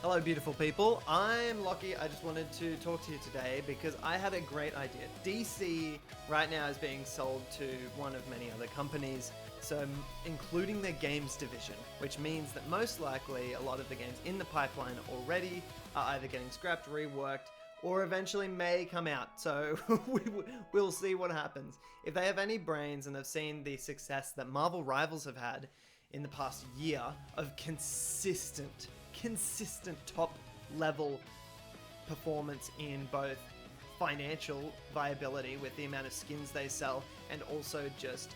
Hello, beautiful people. I'm Lockie. I just wanted to talk to you today because I had a great idea. DC right now is being sold to one of many other companies, so including their games division, which means that most likely a lot of the games in the pipeline already are either getting scrapped, reworked, or eventually may come out. So we'll see what happens. If they have any brains and have seen the success that Marvel Rivals have had in the past year of consistent top level performance in both financial viability with the amount of skins they sell and also just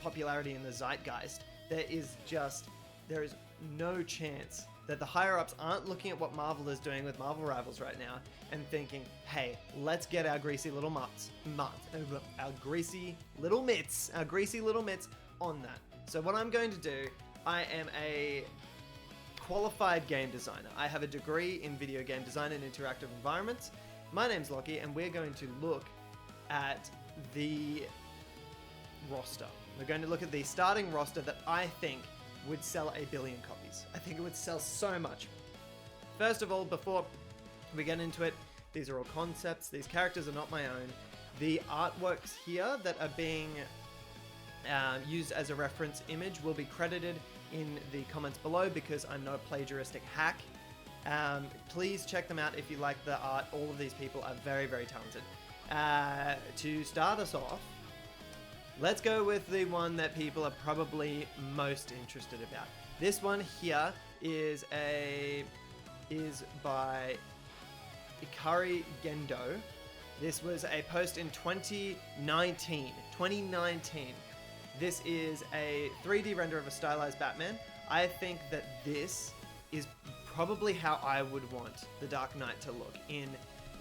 popularity in the zeitgeist, there is no chance that the higher ups aren't looking at what Marvel is doing with Marvel Rivals right now and thinking, hey, let's get our greasy little mitts on that. So what I'm going to do, I am a qualified game designer. I have a degree in video game design and interactive environments. My name's Lockie, and we're going to look at the roster. We're going to look at the starting roster that I think would sell 1 billion copies. I think it would sell so much. First of all, before we get into it, these are all concepts. These characters are not my own. The artworks here that are being used as a reference image will be credited in the comments below because I'm no plagiaristic hack. Please check them out if you like the art. All of these people are very, very talented. To start us off, let's go with the one that people are probably most interested about. This one here is by Ikari Gendo. This was a post in 2019. This is a 3D render of a stylized Batman. I think that this is probably how I would want the Dark Knight to look in,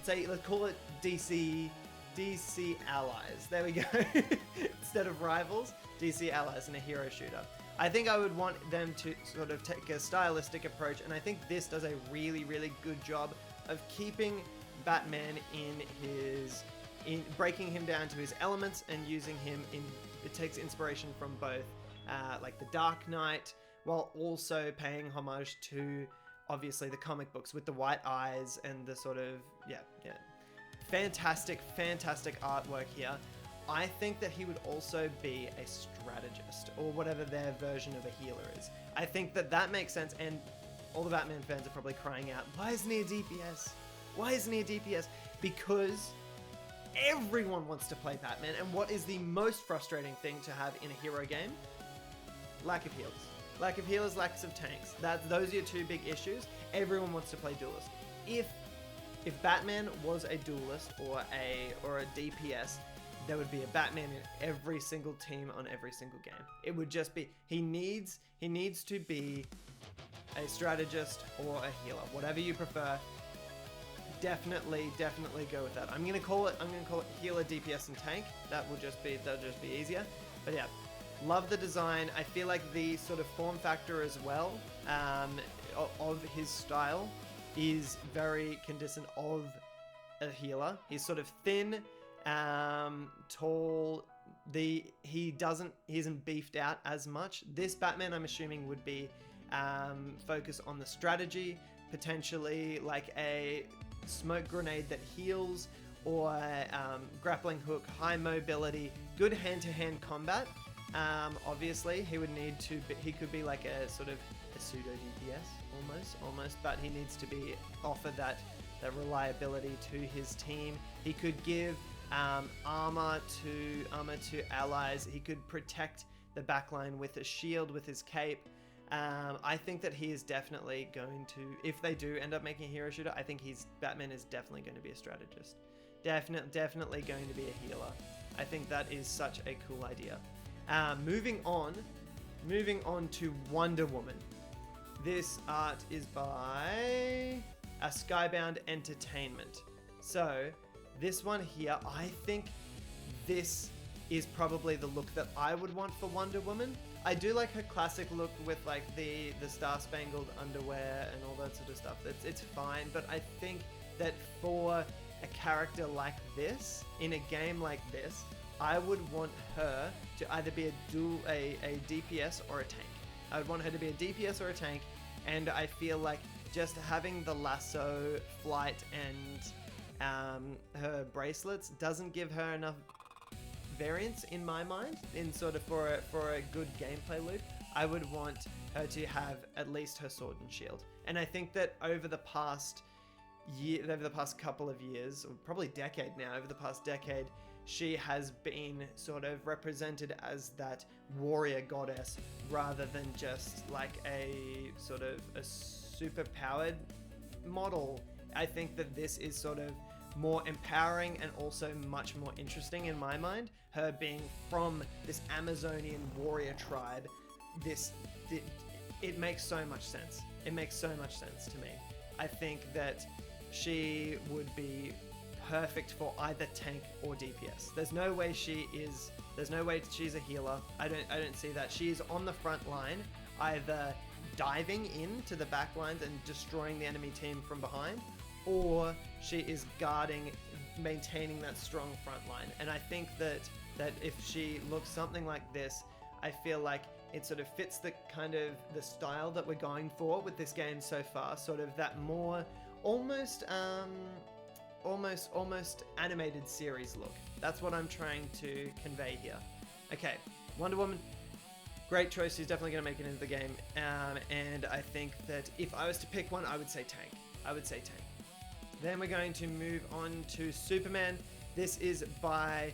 let's call it DC Allies. There we go. Instead of Rivals, DC Allies in a hero shooter. I think I would want them to sort of take a stylistic approach, and I think this does a really, really good job of keeping Batman in breaking him down to his elements and using him in. It takes inspiration from both like the Dark Knight, while also paying homage to obviously the comic books with the white eyes and the sort of fantastic artwork here. I think that he would also be a strategist, or whatever their version of a healer is. I think that makes sense, and all the Batman fans are probably crying out, why isn't he a DPS? Why isn't he a DPS? Because everyone wants to play Batman, and what is the most frustrating thing to have in a hero game? Lack of healers. Lack of healers, lack of tanks. Those are your two big issues. Everyone wants to play duelist. If Batman was a duelist or a DPS, there would be a Batman in every single team on every single game. It would just be he needs to be a strategist or a healer, whatever you prefer. Definitely go with that. I'm gonna call it healer, DPS, and tank. That'll just be easier. But yeah, love the design. I feel like the sort of form factor as well of his style is very condensant of a healer. He's sort of thin, tall. He isn't beefed out as much. This Batman, I'm assuming, would be focus on the strategy, potentially like a smoke grenade that heals, or grappling hook, high mobility, good hand-to-hand combat. Obviously, he could be like a sort of a pseudo DPS almost, but he needs to offer that reliability to his team. He could give armor to allies. He could protect the backline with a shield, with his cape. I think that he is definitely going to, if they do end up making a hero shooter, I think Batman is definitely going to be a strategist. Definitely going to be a healer. I think that is such a cool idea. Moving on to Wonder Woman. This art is by Skybound Entertainment. So this one here, I think this is probably the look that I would want for Wonder Woman. I do like her classic look with like the star-spangled underwear and all that sort of stuff. It's fine, but I think that for a character like this, in a game like this, I would want her to either be a DPS or a tank. I would want her to be a DPS or a tank, And I feel like just having the lasso, flight, and her bracelets doesn't give her enough variance in my mind. In sort of for a good gameplay loop, I would want her to have at least her sword and shield. And I think that over the past couple of years, or probably decade now, over the past decade, she has been sort of represented as that warrior goddess rather than just like a sort of a super powered model. I think that this is sort of more empowering and also much more interesting in my mind. Her being from this Amazonian warrior tribe, it makes so much sense. It makes so much sense to me. I think that she would be perfect for either tank or DPS. There's no way she's a healer. I don't see that. She's on the front line, either diving into the back lines and destroying the enemy team from behind, or she is guarding, maintaining that strong front line. And I think that if she looks something like this, I feel like it sort of fits the kind of the style that we're going for with this game so far, sort of that more almost animated series look. That's what I'm trying to convey here. Okay, Wonder Woman, great choice. She's definitely going to make it into the game. And I think that if I was to pick one, I would say tank. Then we're going to move on to Superman. This is by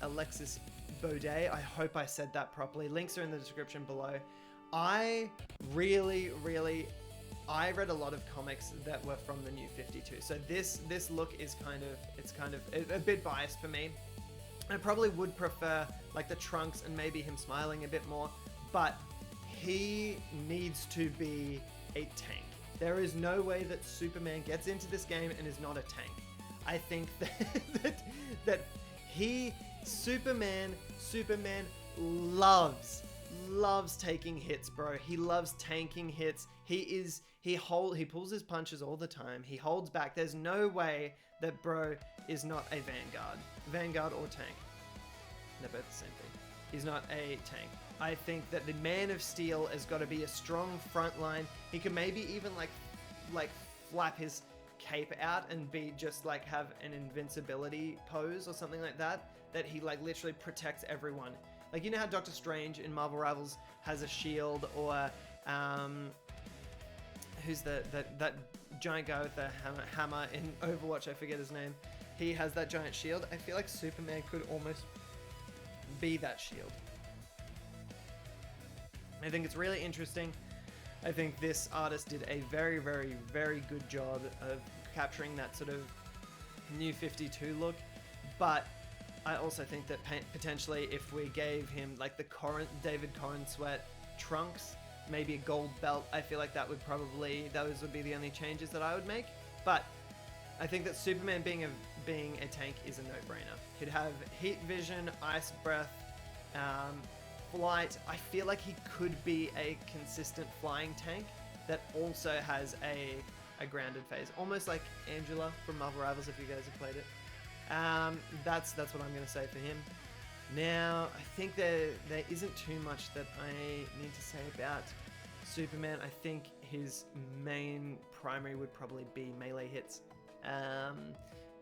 Alexis Bodet. I hope I said that properly. Links are in the description below. I read a lot of comics that were from the New 52, so this look is kind of a bit biased for me. I probably would prefer like the trunks and maybe him smiling a bit more, but he needs to be a tank. There is no way that Superman gets into this game and is not a tank. I think that Superman loves taking hits, bro. He loves tanking hits. He pulls his punches all the time. He holds back. There's no way that bro is not a vanguard or tank. They're both the same thing. He's not a tank. I think that the Man of Steel has got to be a strong front line. He could maybe even like flap his cape out and be just like have an invincibility pose or something like that he like literally protects everyone. Like, you know how Doctor Strange in Marvel Rivals has a shield, or who's that giant guy with the hammer in Overwatch, I forget his name. He has that giant shield. I feel like Superman could almost be that shield. I think it's really interesting. I think this artist did a very, very, very good job of capturing that sort of New 52 look, but I also think that potentially if we gave him like the David Corenswet trunks, maybe a gold belt, I feel like those would be the only changes that I would make. But I think that Superman being a tank is a no-brainer. He'd have heat vision, ice breath, flight. I feel like he could be a consistent flying tank that also has a grounded phase, almost like Angela from Marvel Rivals, if you guys have played it. That's what I'm going to say for him. Now, I think there isn't too much that I need to say about Superman. I think his main primary would probably be melee hits.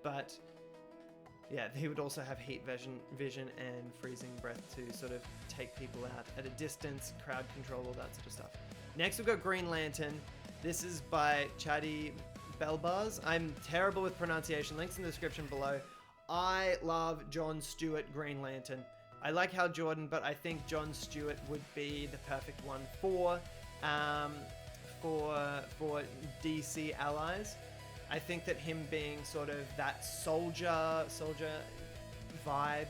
But yeah, he would also have heat vision and freezing breath to sort of take people out at a distance, crowd control, all that sort of stuff. Next, we've got Green Lantern. This is by Chadi Belbaz. I'm terrible with pronunciation. Links in the description below. I love John Stewart Green Lantern. I like Hal Jordan, but I think John Stewart would be the perfect one for DC allies. I think that him being sort of that soldier vibe,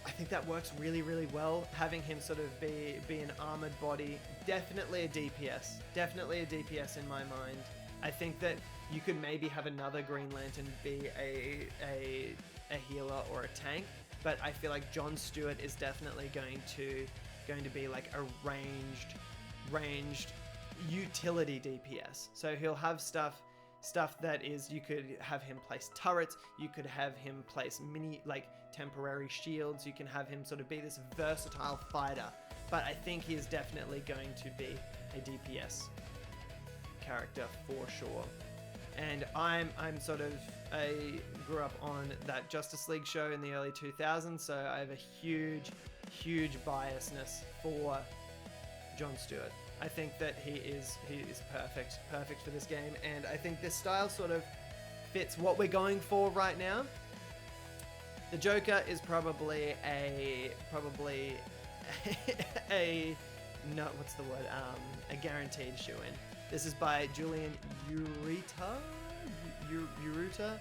I think that works really, really well. Having him sort of be an armored body, definitely a DPS in my mind. I think that you could maybe have another Green Lantern be a healer or a tank, but I feel like John Stewart is definitely going to be like a ranged utility DPS. So he'll have stuff that is, you could have him place turrets, you could have him place mini like temporary shields, you can have him sort of be this versatile fighter, but I think he is definitely going to be a DPS. character for sure. And I'm sort of, I grew up on that Justice League show in the early 2000s, so I have a huge biasness for Jon Stewart. I think that he is perfect for this game, and I think this style sort of fits what we're going for right now. The Joker is probably a no, what's the word? A guaranteed shoe-in. This is by Julen Urrutia.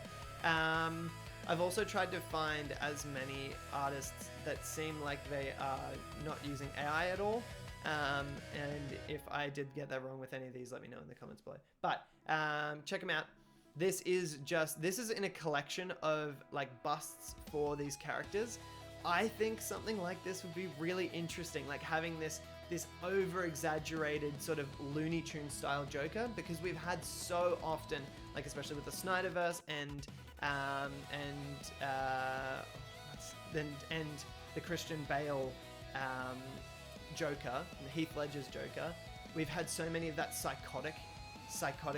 I've also tried to find as many artists that seem like they are not using AI at all. And if I did get that wrong with any of these, let me know in the comments below. But check them out. This is in a collection of like busts for these characters. I think something like this would be really interesting, like having this over-exaggerated sort of Looney Tunes style Joker, because we've had so often, like especially with the Snyderverse and the Christian Bale Joker, Heath Ledger's Joker, we've had so many of that psychotic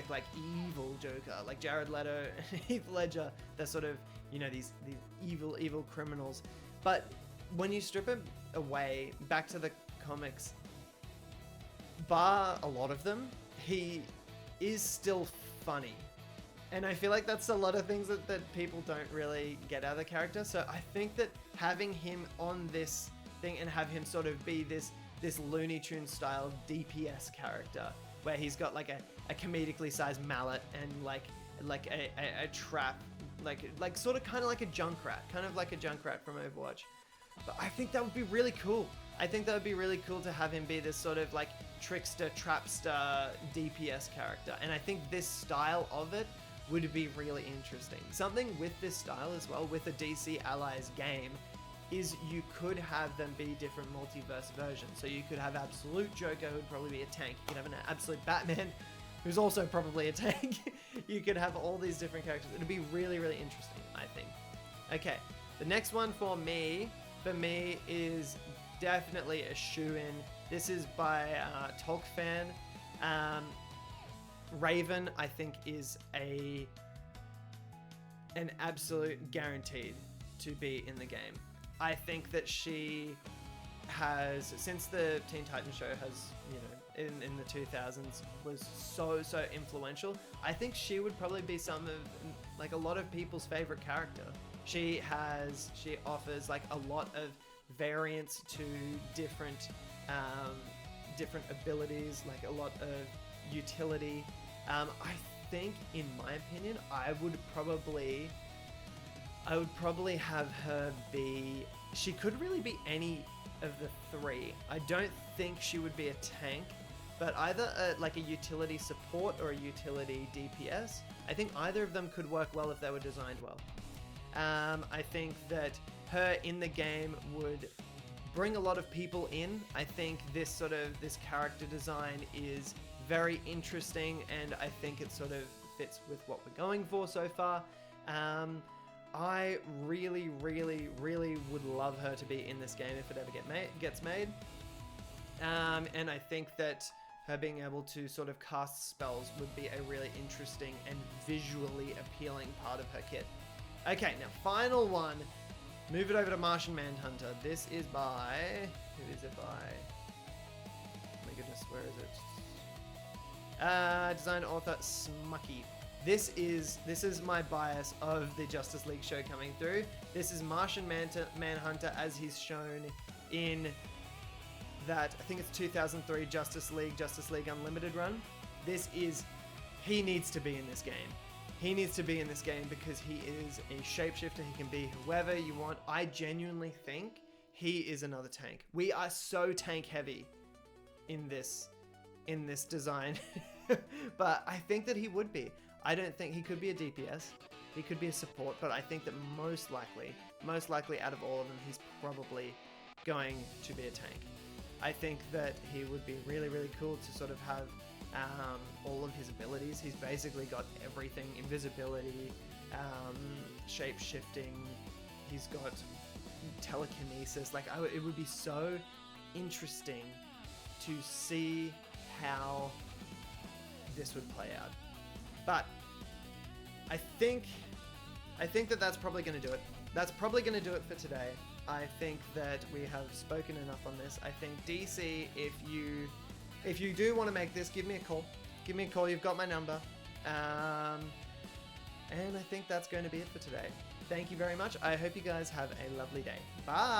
like evil Joker, like Jared Leto and Heath Ledger. They're sort of, you know, these evil criminals. But when you strip him away, back to the comics, bar a lot of them, he is still funny. And I feel like that's a lot of things that people don't really get out of the character. So I think that having him on this thing and have him sort of be this Looney Tunes style DPS character, where he's got like a comedically sized mallet and like a trap, like sort of kind of like a Junkrat from Overwatch. But I think that would be really cool. I think that would be really cool to have him be this sort of like trickster, trapster, DPS character. And I think this style of it would be really interesting. Something with this style as well, with a DC Allies game, is you could have them be different multiverse versions. So you could have Absolute Joker, who would probably be a tank. You could have an Absolute Batman, who's also probably a tank. You could have all these different characters. It'd be really, really interesting, I think. Okay, the next one for me is definitely a shoe-in. This is by Tolkfan. Raven, I think, is an absolute guaranteed to be in the game. I think that she has, since the Teen Titans show has, you know, in the 2000s was so influential, I think she would probably be some of, like, a lot of people's favorite character. She offers like a lot of variance to different abilities, like a lot of utility. I think, in my opinion, I would probably have her be, she could really be any of the three. I don't think she would be a tank, but either like a utility support or a utility DPS. I think either of them could work well if they were designed well. I think that her in the game would bring a lot of people in. I think this character design is very interesting, and I think it sort of fits with what we're going for so far. I really would love her to be in this game if it ever gets made. And I think that her being able to sort of cast spells would be a really interesting and visually appealing part of her kit. Okay, now final one. Move it over to Martian Manhunter. This is by... Who is it by? Oh my goodness, where is it? Design author Smuky. This is my bias of the Justice League show coming through. This is Martian Manhunter as he's shown in that, I think it's 2003 Justice League Unlimited run. He needs to be in this game. He needs to be in this game because he is a shapeshifter. He can be whoever you want. I genuinely think he is another tank. We are so tank heavy in this design. But I think that he would be. I don't think he could be a DPS. He could be a support, but I think that most likely out of all of them, he's probably going to be a tank. I think that he would be really cool to sort of have all of his abilities. He's basically got everything: invisibility, shape-shifting. He's got telekinesis. Like, it would be so interesting to see how this would play out. But I think that that's probably going to do it. That's probably going to do it for today. I think that we have spoken enough on this. I think DC, if you do want to make this, give me a call. Give me a call. You've got my number. And I think that's going to be it for today. Thank you very much. I hope you guys have a lovely day. Bye.